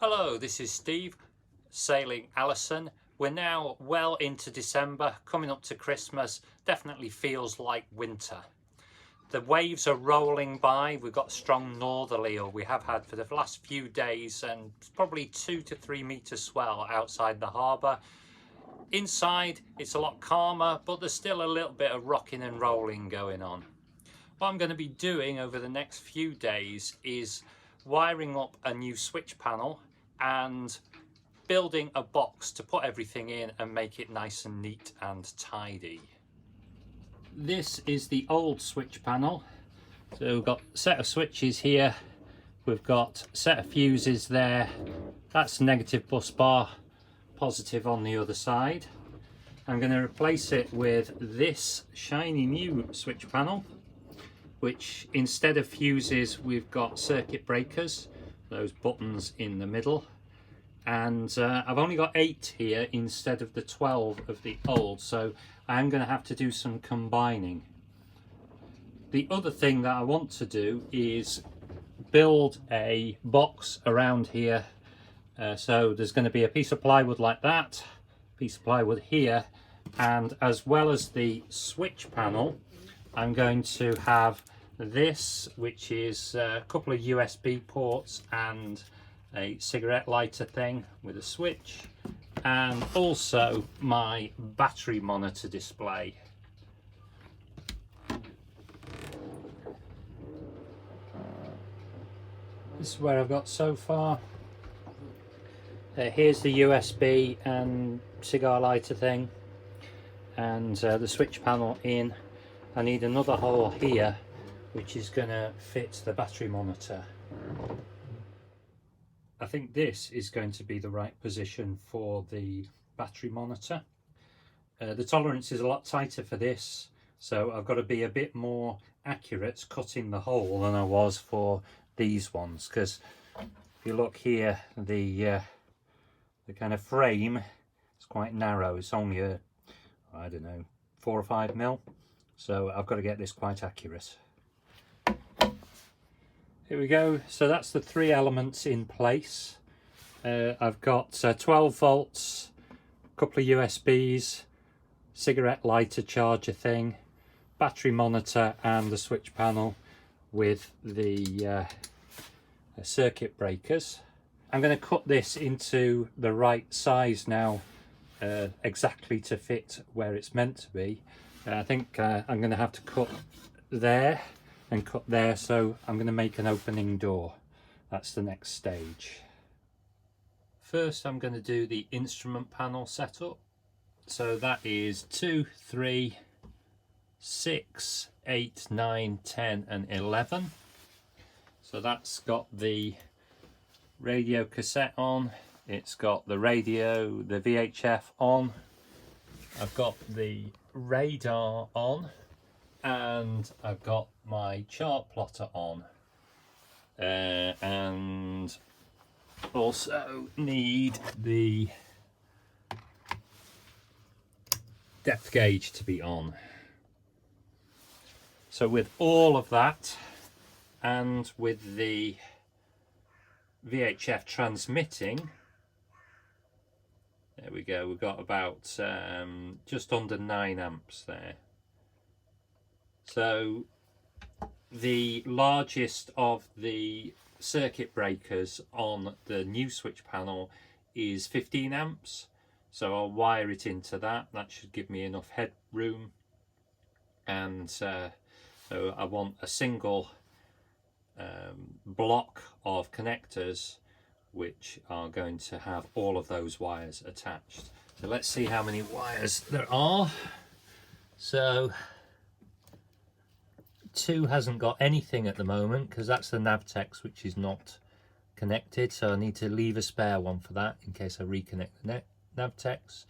Hello, this is Steve, sailing Allison. We're now well into December, coming up to Christmas. Definitely feels like winter. The waves are rolling by. We've got strong northerly, or we have had for the last few days, and probably 2 to 3 meter swell outside the harbour. Inside it's a lot calmer, but there's still a little bit of rocking and rolling going on. What I'm going to be doing over the next few days is wiring up a new switch panel and building a box to put everything in and make it nice and neat and tidy. This is the old switch panel. So we've got a set of switches here, we've got a set of fuses there, that's negative bus bar, positive on the other side. I'm going to replace it with this shiny new switch panel, which instead of fuses we've got circuit breakers, those buttons in the middle, and I've only got 8 here instead of the 12 of the old, so I'm going to have to do some combining. The other thing that I want to do is build a box around here, so there's going to be a piece of plywood like that, piece of plywood here, and as well as the switch panel I'm going to have this, which is a couple of USB ports and a cigarette lighter thing with a switch, and also my battery monitor display. This is where I've got so far. Here's the USB and cigar lighter thing, and the switch panel in. I need another hole here which is going to fit the battery monitor. I think this is going to be the right position for the battery monitor. The tolerance is a lot tighter for this, so I've got to be a bit more accurate cutting the hole than I was for these ones, because if you look here, the kind of frame is quite narrow. It's only a, I don't know, 4 or 5 mil, so I've got to get this quite accurate. Here we go. So that's the 3 elements in place. I've got 12 volts, a couple of USBs, cigarette lighter charger thing, battery monitor, and the switch panel with the circuit breakers. I'm going to cut this into the right size now, exactly to fit where it's meant to be. I think I'm going to have to cut there and cut there, so I'm going to make an opening door. That's the next stage. First I'm going to do the instrument panel setup. So that is 2, 3, 6, 8, 9, 10 and 11. So that's got the radio cassette on, it's got the radio, the VHF on, I've got the radar on, and I've got my chart plotter on, and also need the depth gauge to be on. So with all of that, and with the VHF transmitting, there we go, we've got about just under 9 amps there. So the largest of the circuit breakers on the new switch panel is 15 amps, so I'll wire it into that. That should give me enough headroom, and so I want a single block of connectors which are going to have all of those wires attached. So let's see how many wires there are. So 2 hasn't got anything at the moment because that's the Navtex, which is not connected, so I need to leave a spare one for that in case I reconnect the Navtex.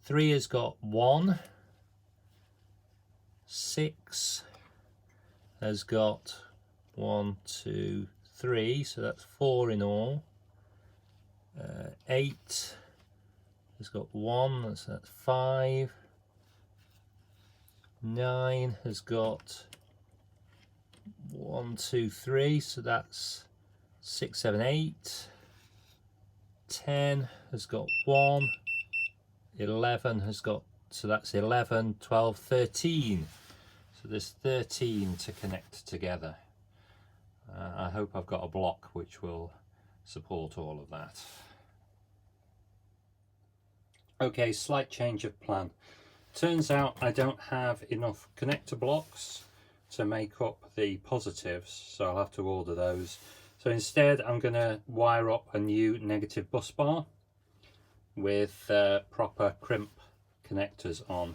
3 has got 1. 6 has got 1, 2, 3, so that's 4 in all. 8 has got 1, so that's 5. 9 has got 1, 2, 3, so that's 6, 7, 8. 10 has got 1, 11 has got, so that's 11, 12, 13. So there's 13 to connect together. I hope I've got a block which will support all of that. Okay, slight change of plan. Turns out I don't have enough connector blocks to make up the positives, so I'll have to order those. So instead I'm going to wire up a new negative bus bar with proper crimp connectors on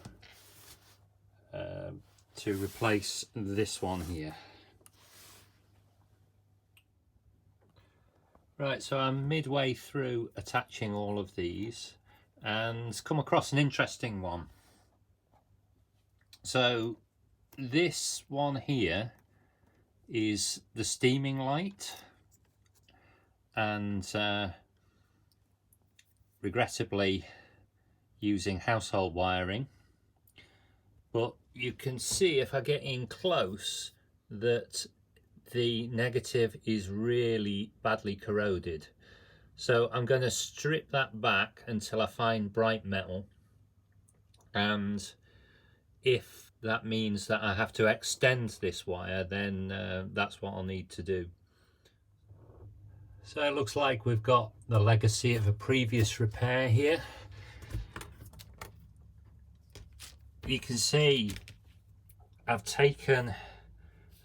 to replace this one here. Right, so I'm midway through attaching all of these and come across an interesting one. So this one here is the steaming light, and regrettably using household wiring, but you can see if I get in close that the negative is really badly corroded. So I'm going to strip that back until I find bright metal, and if that means that I have to extend this wire, then that's what I'll need to do. So it looks like we've got the legacy of a previous repair here. You can see I've taken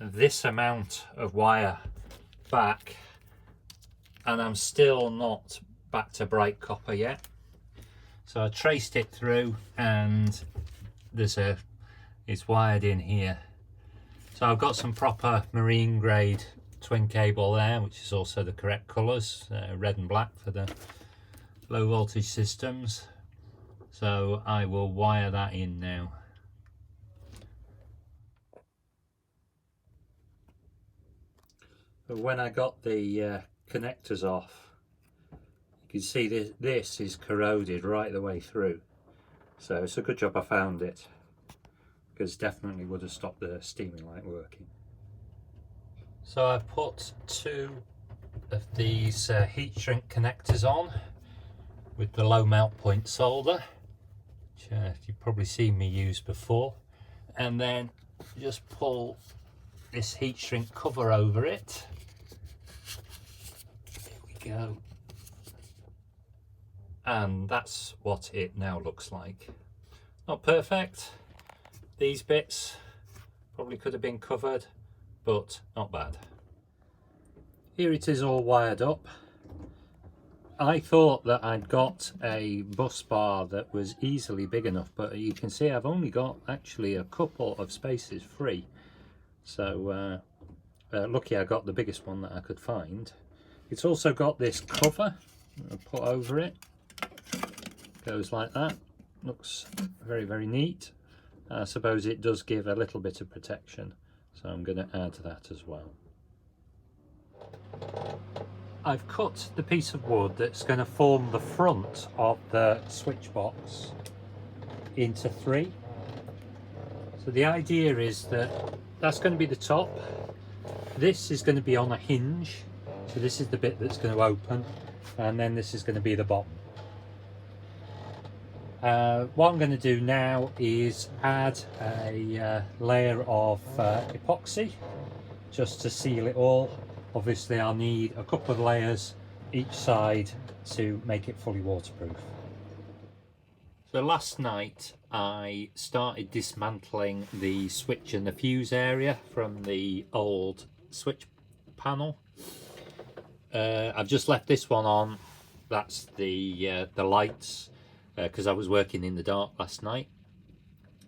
this amount of wire back and I'm still not back to bright copper yet. So I traced it through and it's wired in here. So I've got some proper marine grade twin cable there, which is also the correct colours, red and black for the low voltage systems. So I will wire that in now. But when I got the connectors off, you can see this is corroded right the way through. So it's a good job I found it, because definitely would have stopped the steaming light working. So I've put 2 of these heat shrink connectors on with the low melt point solder, which you've probably seen me use before, and then just pull this heat shrink cover over it. Here we go. And that's what it now looks like. Not perfect. These bits probably could have been covered, but not bad. Here it is all wired up. I thought that I'd got a bus bar that was easily big enough, but you can see I've only got actually a couple of spaces free. So lucky I got the biggest one that I could find. It's also got this cover I'll put over it. Goes like that. Looks very, very neat. I suppose it does give a little bit of protection, so I'm going to add that as well. I've cut the piece of wood that's going to form the front of the switch box into 3. So the idea is that that's going to be the top. This is going to be on a hinge, so this is the bit that's going to open, and then this is going to be the bottom. What I'm going to do now is add a layer of epoxy just to seal it all. Obviously I'll need a couple of layers each side to make it fully waterproof. So last night I started dismantling the switch and the fuse area from the old switch panel. I've just left this one on. That's the lights, because I was working in the dark last night.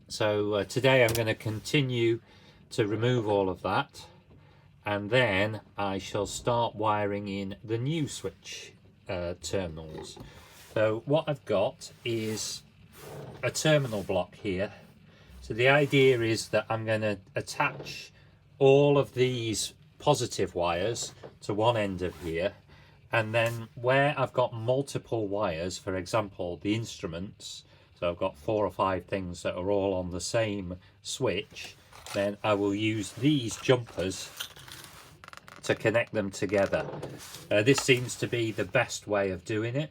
So today I'm going to continue to remove all of that, and then I shall start wiring in the new switch terminals. So what I've got is a terminal block here. So the idea is that I'm going to attach all of these positive wires to one end of here, and then where I've got multiple wires, for example the instruments, so I've got 4 or 5 things that are all on the same switch, then I will use these jumpers to connect them together. This seems to be the best way of doing it.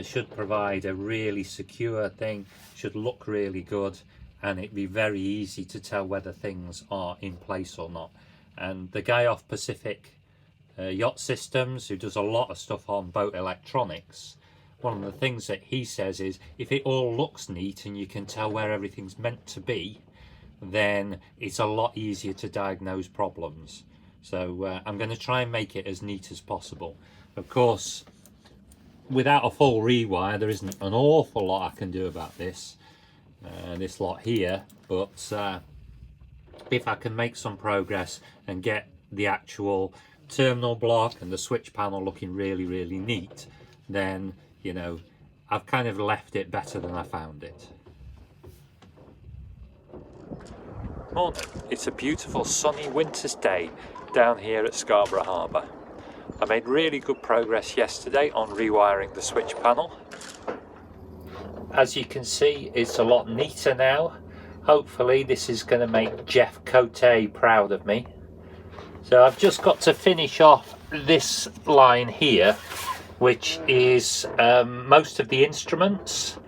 should provide a really secure thing, should look really good, and it'd be very easy to tell whether things are in place or not. And the guy off Pacific Yacht Systems, who does a lot of stuff on boat electronics, one of the things that he says is if it all looks neat and you can tell where everything's meant to be, then it's a lot easier to diagnose problems. So I'm going to try and make it as neat as possible. Of course, without a full rewire, there isn't an awful lot I can do about this lot here, but if I can make some progress and get the actual terminal block and the switch panel looking really, really neat, then, you know, I've kind of left it better than I found it. Morning. It's a beautiful sunny winter's day down here at Scarborough Harbour. I made really good progress yesterday on rewiring the switch panel. As you can see, it's a lot neater now. Hopefully this is going to make Jeff Cote proud of me. So I've just got to finish off this line here, which is most of the instruments,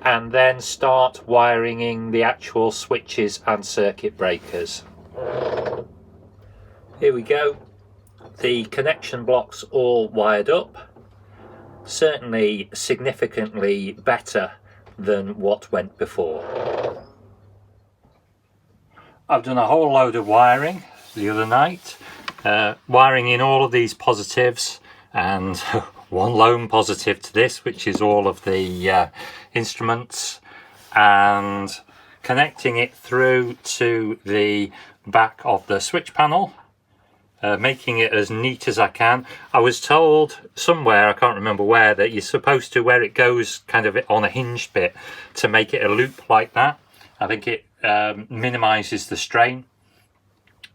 and then start wiring the actual switches and circuit breakers. Here we go. The connection blocks all wired up. Certainly significantly better than what went before. I've done a whole load of wiring the other night, wiring in all of these positives and one lone positive to this, which is all of the instruments, and connecting it through to the back of the switch panel, making it as neat as I can. I was told somewhere, I can't remember where, that you're supposed to, where it goes kind of on a hinged bit, to make it a loop like that. I think it minimises the strain.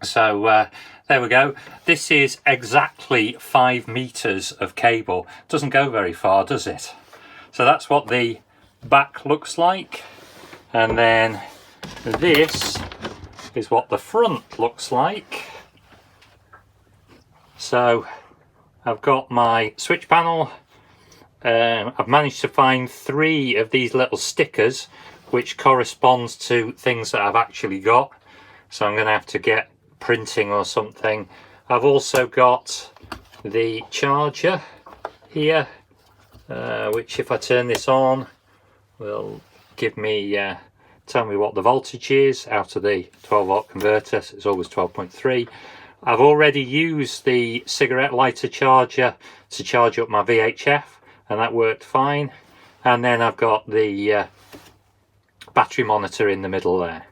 So there we go. This is exactly 5 meters of cable. Doesn't go very far, does it? So that's what the back looks like, and then this is what the front looks like. So I've got my switch panel. I've managed to find 3 of these little stickers which corresponds to things that I've actually got, so I'm going to have to get printing or something. I've also got the charger here, which if I turn this on will give me tell me what the voltage is out of the 12-volt converter. So it's always 12.3. I've already used the cigarette lighter charger to charge up my VHF, and that worked fine. And then I've got the battery monitor in the middle there.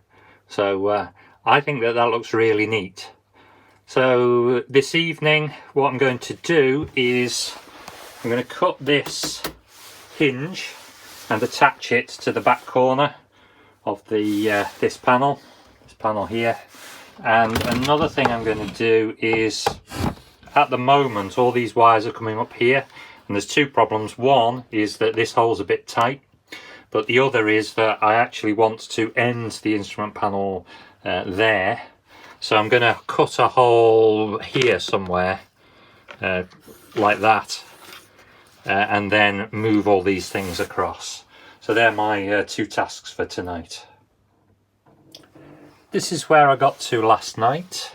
So I think that looks really neat. So this evening what I'm going to do is I'm going to cut this hinge and attach it to the back corner of the this panel here. And another thing I'm going to do is, at the moment all these wires are coming up here, and there's 2 problems. One is that this hole's a bit tight, but the other is that I actually want to end the instrument panel there. So I'm going to cut a hole here somewhere like that, and then move all these things across. So they're my 2 tasks for tonight. This is where I got to last night.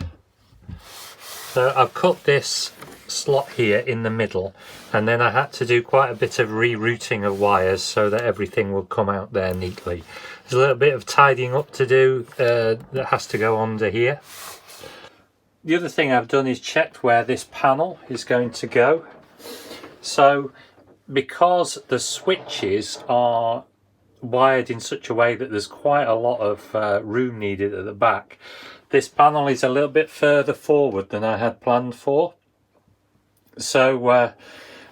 So I've cut this slot here in the middle, and then I had to do quite a bit of rerouting of wires so that everything will come out there neatly. There's a little bit of tidying up to do that has to go under here. The other thing I've done is checked where this panel is going to go. So because the switches are wired in such a way that there's quite a lot of room needed at the back, this panel is a little bit further forward than I had planned for. So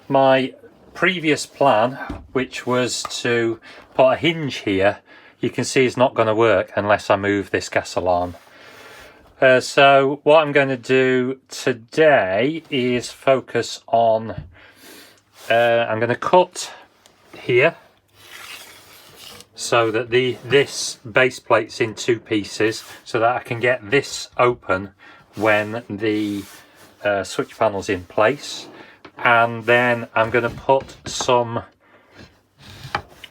my previous plan, which was to put a hinge here, you can see is not going to work unless I move this gas alarm. So what I'm going to do today is focus on, I'm going to cut here so that this base plate's in 2 pieces, so that I can get this open when the switch panel's in place. And then I'm going to put some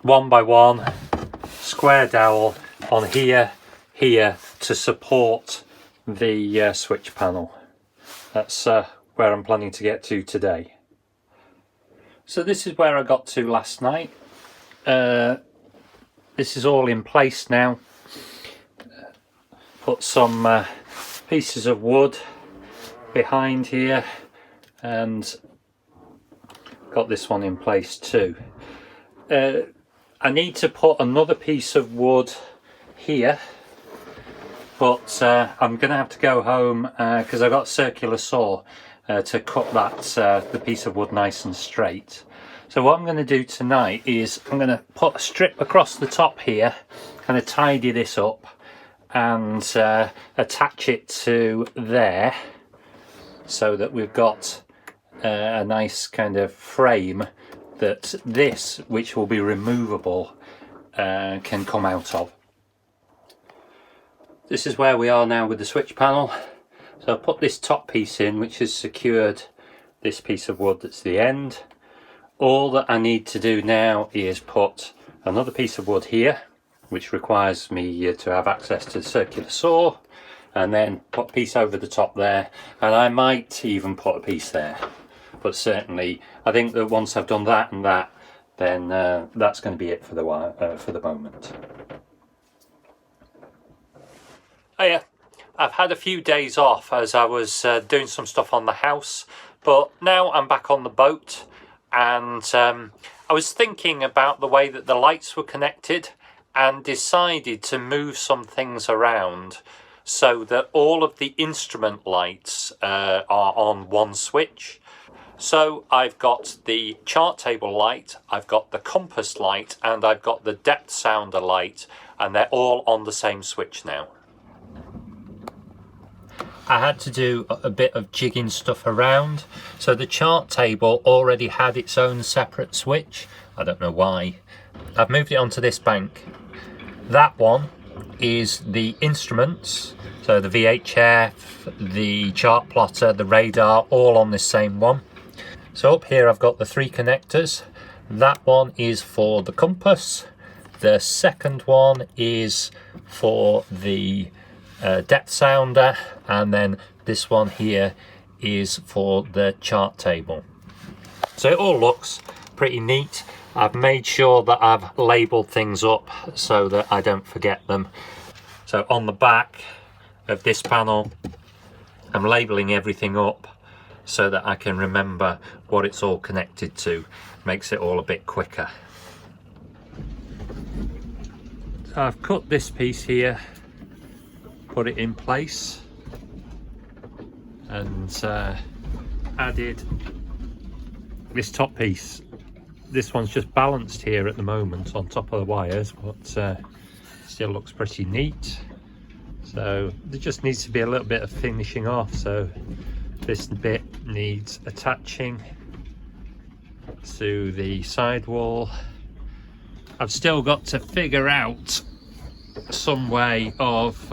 1 by 1 square dowel on here to support the switch panel. That's where I'm planning to get to today. So this is where I got to last night. This is all in place now. Put some pieces of wood behind here and got this one in place too. I need to put another piece of wood here, but I'm gonna have to go home because I've got a circular saw to cut that the piece of wood nice and straight. So what I'm going to do tonight is I'm going to put a strip across the top here, kind of tidy this up and attach it to there so that we've got a nice kind of frame that this, which will be removable, can come out of. This is where we are now with the switch panel. So I'll put this top piece in, which has secured this piece of wood that's the end. All that I need to do now is put another piece of wood here, which requires me to have access to the circular saw, and then put a piece over the top there, and I might even put a piece there. But certainly I think that once I've done that and that, then that's going to be it for the moment. Oh yeah, I've had a few days off as I was doing some stuff on the house, but now I'm back on the boat. And I was thinking about the way that the lights were connected and decided to move some things around so that all of the instrument lights are on one switch. So I've got the chart table light, I've got the compass light, and I've got the depth sounder light, and they're all on the same switch now. I had to do a bit of jigging stuff around. So the chart table already had its own separate switch. I don't know why. I've moved it onto this bank. That one is the instruments. So the VHF, the chart plotter, the radar, all on this same one. So up here I've got the 3 connectors. That one is for the compass. The second one is for the depth sounder, and then this one here is for the chart table. So it all looks pretty neat. I've made sure that I've labelled things up so that I don't forget them. So on the back of this panel I'm labelling everything up so that I can remember what it's all connected to. Makes it all a bit quicker. So I've cut this piece here, put it in place, and added this top piece. This one's just balanced here at the moment on top of the wires, but still looks pretty neat. So there just needs to be a little bit of finishing off. So this bit needs attaching to the sidewall. I've still got to figure out some way of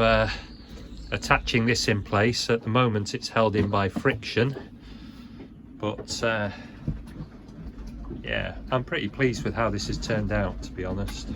attaching this in place. At the moment it's held in by friction, but yeah, I'm pretty pleased with how this has turned out, to be honest.